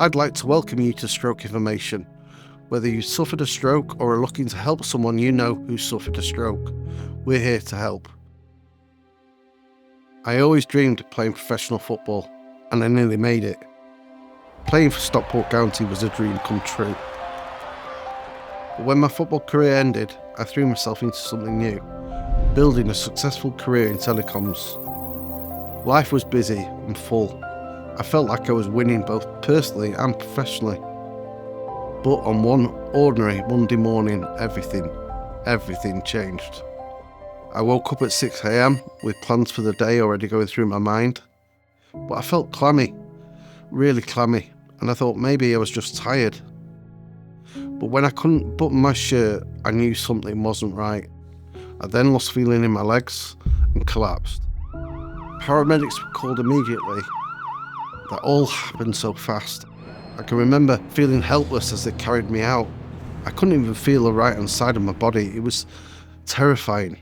I'd like to welcome you to Stroke Information. Whether you suffered a stroke or are looking to help someone you know who suffered a stroke, we're here to help. I always dreamed of playing professional football, and I nearly made it. Playing for Stockport County was a dream come true. But when my football career ended, I threw myself into something new, building a successful career in telecoms. Life was busy and full. I felt like I was winning both personally and professionally. But on one ordinary Monday morning, everything changed. I woke up at 6 a.m. with plans for the day already going through my mind. But I felt clammy, really clammy, and I thought maybe I was just tired. But when I couldn't button my shirt, I knew something wasn't right. I then lost feeling in my legs and collapsed. Paramedics were called immediately. That all happened so fast. I can remember feeling helpless as they carried me out. I couldn't even feel the right hand side of my body. It was terrifying.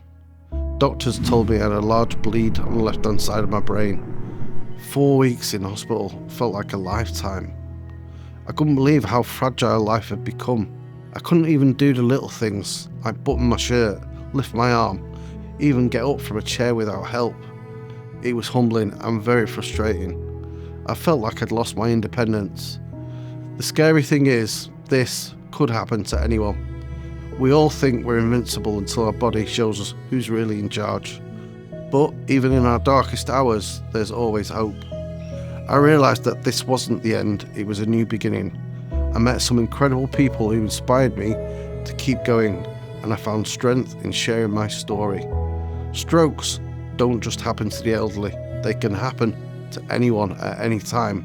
Doctors told me I had a large bleed on the left hand side of my brain. 4 weeks in hospital felt like a lifetime. I couldn't believe how fragile life had become. I couldn't even do the little things, like button my shirt, lift my arm, even get up from a chair without help. It was humbling and very frustrating. I felt like I'd lost my independence. The scary thing is, this could happen to anyone. We all think we're invincible until our body shows us who's really in charge. But even in our darkest hours, there's always hope. I realised that this wasn't the end, it was a new beginning. I met some incredible people who inspired me to keep going, and I found strength in sharing my story. Strokes don't just happen to the elderly, they can happen to anyone at any time.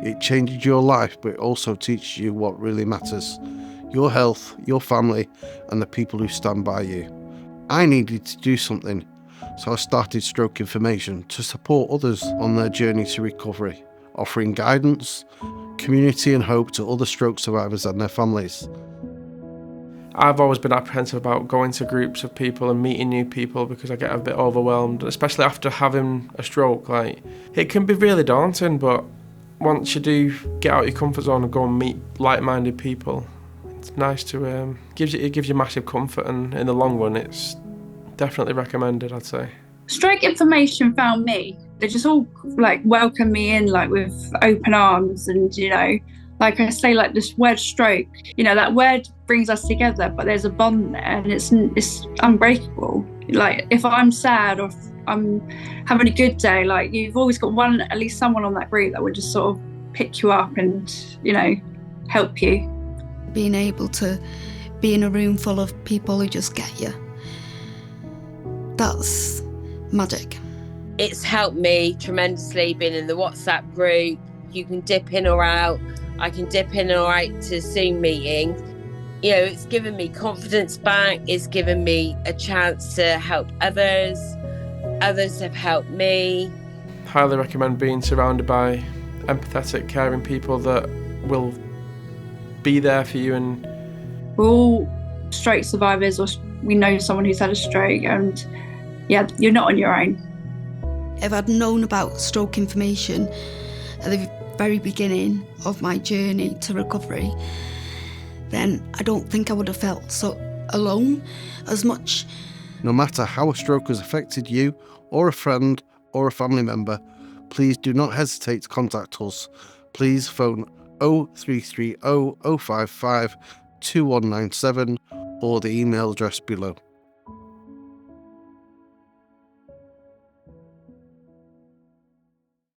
It changes your life, but it also teaches you what really matters. Your health, your family, and the people who stand by you. I needed to do something, so I started Stroke Information to support others on their journey to recovery, offering guidance, community and hope to other stroke survivors and their families. I've always been apprehensive about going to groups of people and meeting new people because I get a bit overwhelmed, especially after having a stroke. It can be really daunting, but once you do get out of your comfort zone and go and meet like-minded people, it's nice to it gives you massive comfort, and in the long run it's definitely recommended, I'd say. Stroke Information found me. They just all welcomed me in with open arms, and like I say, this word stroke, that word brings us together, but there's a bond there, and it's unbreakable. If I'm sad or if I'm having a good day, you've always got at least someone on that group that would just sort of pick you up and help you. Being able to be in a room full of people who just get you, that's magic. It's helped me tremendously being in the WhatsApp group. You can dip in or out. I can dip in or out to Zoom meetings. It's given me confidence back. It's given me a chance to help others. Others have helped me. Highly recommend being surrounded by empathetic, caring people that will be there for you. And we're all stroke survivors, or we know someone who's had a stroke, and you're not on your own. If I'd known about Stroke Information at the very beginning of my journey to recovery, then I don't think I would have felt so alone as much. No matter how a stroke has affected you, or a friend, or a family member, please do not hesitate to contact us. Please phone 0330 055 2197 or the email address below.